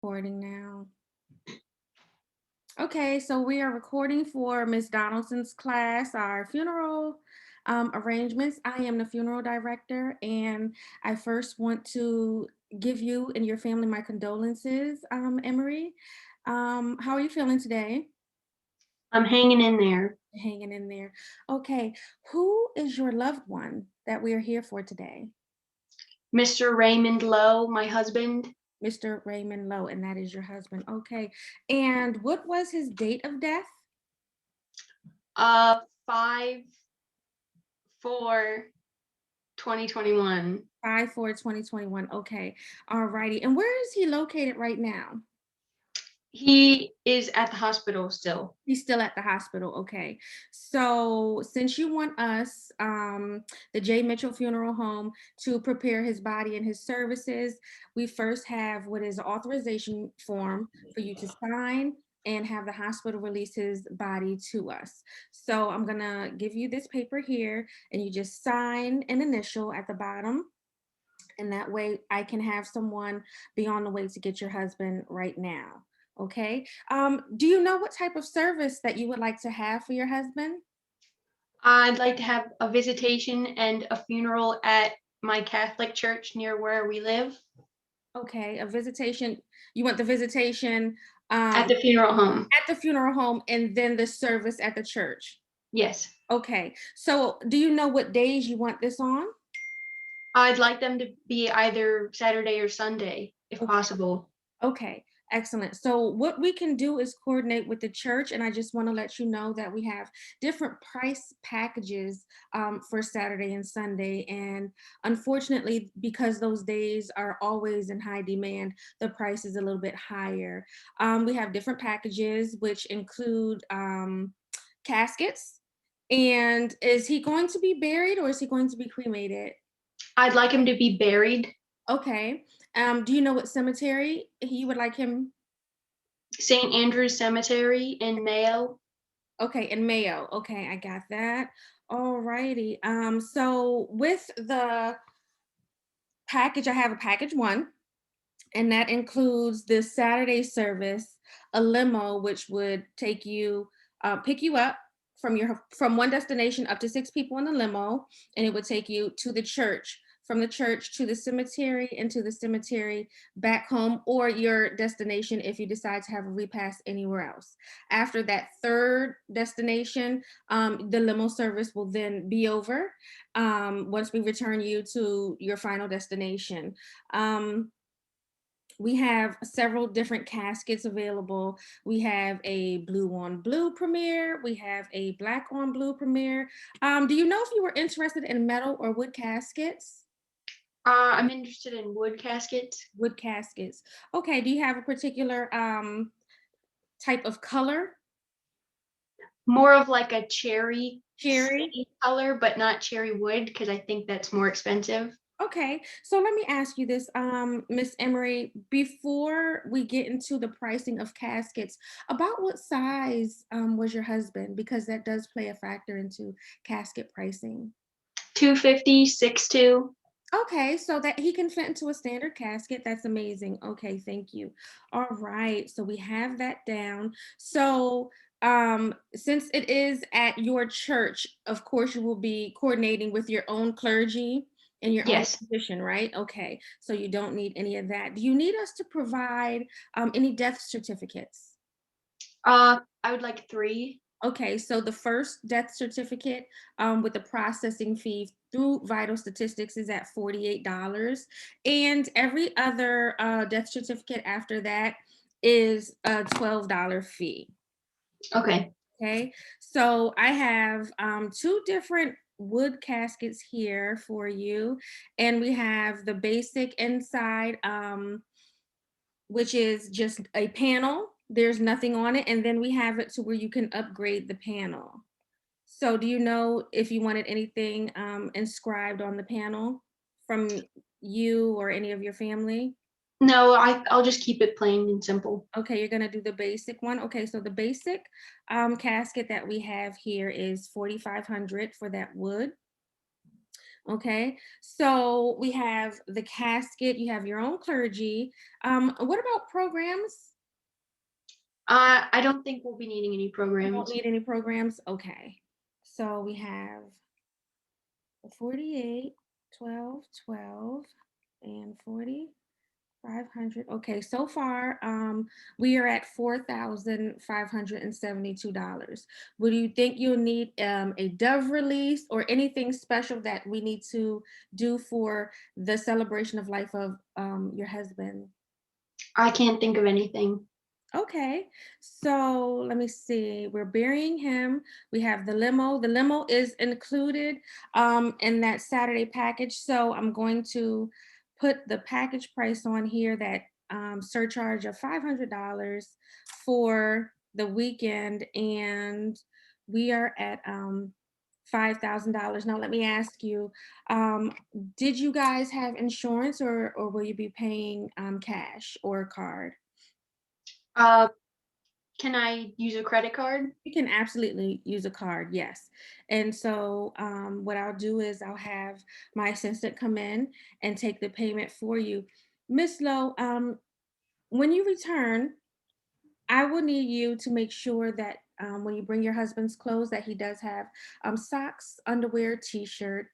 Recording now. Okay, so we are recording for Miss Donaldson's class, our funeral arrangements. I am the funeral director, and I first want to give you and your family my condolences, Emery. How are you feeling today? I'm hanging in there. Hanging in there. Okay, who is your loved one that we are here for today? Mr. Raymond Lowe, my husband, Mr. Raymond Lowe, and that is your husband. Okay, and what was his date of death? 5 4 2021. 5/4/2021. Okay. All righty. And where is he located right now? He is at the hospital still. He's still at the hospital. Okay. So since you want us, the J. Mitchell Funeral Home, to prepare his body and his services, we first have what is an authorization form for you to sign and have the hospital release his body to us. So I'm going to give you this paper here, and you just sign an initial at the bottom. And that way I can have someone be on the way to get your husband right now. Okay. Do you know what type of service that you would like to have for your husband? I'd like to have a visitation and a funeral at my Catholic church near where we live, Okay, a visitation. You want the visitation at um, the funeral home. at the funeral home and then the service at the church. Yes. Okay. So do you know what days you want this on? I'd like them to be either Saturday or Sunday, if possible. Okay, excellent. So what we can do is coordinate with the church, and I just want to let you know that we have different price packages for Saturday and Sunday. And unfortunately, because those days are always in high demand, the price is a little bit higher. We have different packages, which include caskets. And is he going to be buried or is he going to be cremated? I'd like him to be buried. Okay. Do you know what cemetery he would like him? St. Andrew's Cemetery in Mayo. Okay, in Mayo. Okay, I got that. All righty. So with the package, I have a package one, and that includes the Saturday service, a limo which would take you, pick you up from one destination up to six people in the limo, and it would take you to the church, from the church to the cemetery, and to the cemetery back home, or your destination if you decide to have a repast anywhere else. After that third destination, the limo service will then be over once we return you to your final destination. We have several different caskets available. We have a blue on blue premiere. We have a black on blue premiere. Do you know if you were interested in metal or wood caskets? I'm interested in wood caskets. Wood caskets. Okay. Do you have a particular type of color? More of like a cherry Cherry. color, but not cherry wood because I think that's more expensive. Okay, so let me ask you this, Miss Emery, before we get into the pricing of caskets, about what size was your husband? Because that does play a factor into casket pricing. 250, 6'2". Okay, so that he can fit into a standard casket. That's amazing. Okay, thank you. All right, so we have that down. So, since it is at your church, of course, you will be coordinating with your own clergy and your own Yes. physician, right? Okay, so you don't need any of that. Do you need us to provide any death certificates? I would like 3. Okay, so the first death certificate with the processing fee through Vital Statistics is at $48. And every other death certificate after that is a $12 fee. Okay. Okay, so I have two different wood caskets here for you. And we have the basic inside, which is just a panel. There's nothing on it. And then we have it to where you can upgrade the panel. So do you know if you wanted anything inscribed on the panel from you or any of your family? No, I'll just keep it plain and simple. Okay, you're gonna do the basic one. Okay, so the basic casket that we have here is 4,500 for that wood. Okay. So we have the casket, you have your own clergy. What about programs? I don't think we'll be needing any You don't programs. need any programs? Okay. So we have the 48, 12, 12, and 40. 500. Okay, so far, we are at $4,572. Would you think you'll need a dove release or anything special that we need to do for the celebration of life of your husband? I can't think of anything. Okay, so let me see. We're burying him. We have the limo. The limo is included in that Saturday package. So I'm going to put the package price on here, that surcharge of $500 for the weekend. And we are at $5,000. Now, let me ask you, um, did you guys have insurance, or will you be paying cash or card? Uh, can I use a credit card? You can absolutely use a card, yes. And so, what I'll do is I'll have my assistant come in and take the payment for you. Miss Lowe, when you return, I will need you to make sure that when you bring your husband's clothes, that he does have socks, underwear, t-shirt.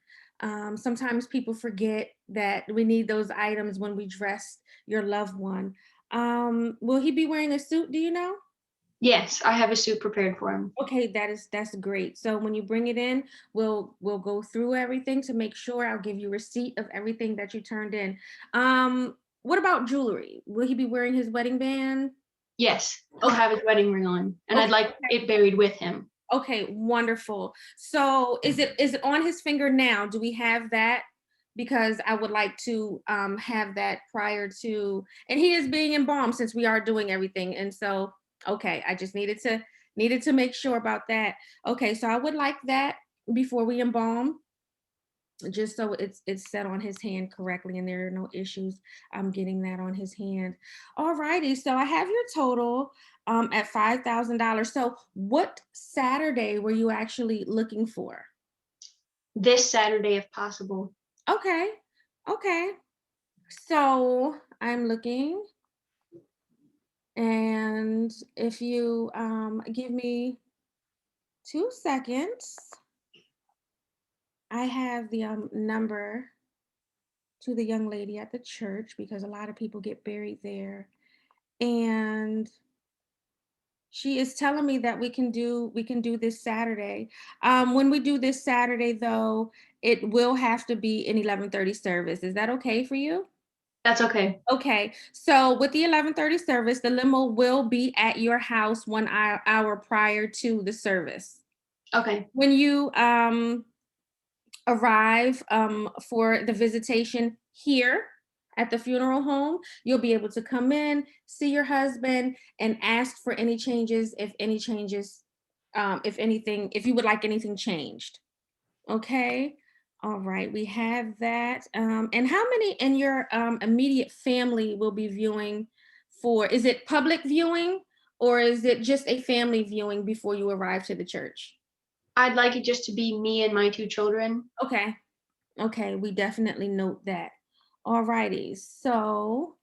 Sometimes people forget that we need those items when we dress your loved one. Will he be wearing a suit? Do you know? Yes, I have a suit prepared for him. Okay, that's great. So when you bring it in, we'll go through everything to make sure. I'll give you receipt of everything that you turned in. What about jewelry? Will he be wearing his wedding band? Yes, he'll Okay, have his wedding ring on, and I'd okay, like it buried with him. okay, wonderful. So is it on his finger now? Do we have that? Because I would like to have that prior to, and he is being embalmed since we are doing everything. And so, okay, I just needed to make sure about that. Okay, so I would like that before we embalm, just so it's set on his hand correctly and there are no issues. I'm getting that on his hand. All righty. So I have your total at $5,000. So what Saturday were you actually looking for? This Saturday, if possible. Okay. Okay. So I'm looking, and if you give me 2 seconds, I have the number to the young lady at the church, because a lot of people get buried there. And she is telling me that we can do this Saturday. When we do this Saturday, though, it will have to be an 11:30 service. Is that okay for you? That's okay. Okay. So with the 11:30 service, the limo will be at your house 1 hour prior to the service. Okay. When you arrive for the visitation here at the funeral home, you'll be able to come in, see your husband, and ask for any changes, if any changes, if anything, if you would like anything changed. Okay. All right. We have that. And how many in your immediate family will be viewing for? Is it public viewing, or is it just a family viewing before you arrive to the church? I'd like it just to be me and my two children. Okay. Okay, we definitely note that. All righty. So,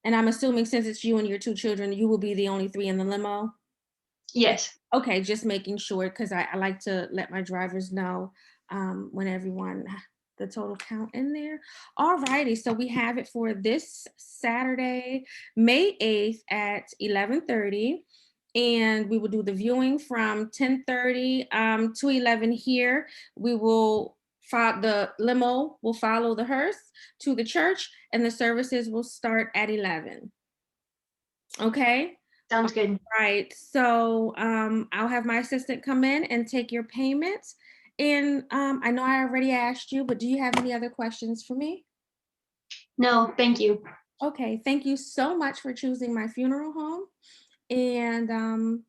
and I'm assuming since it's you and your two children, you will be the only three in the limo. Yes, Okay, just making sure, because I like to let my drivers know when everyone, the total count in there. All righty. So we have it for this Saturday, May 8th at 11:30. And we will do the viewing from 10:30 to 11 here. We will the limo will follow the hearse to the church, and the services will start at 11. Okay. sounds good. Right. So I'll have my assistant come in and take your payments. And I know I already asked you, but do you have any other questions for me? No, thank you. Okay. Thank you so much for choosing my funeral home. And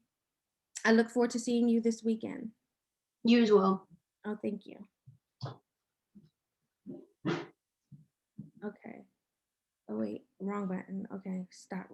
I look forward to seeing you this weekend. You as well. Oh, thank you. Okay. Oh, wait. Wrong button. Okay. Stop.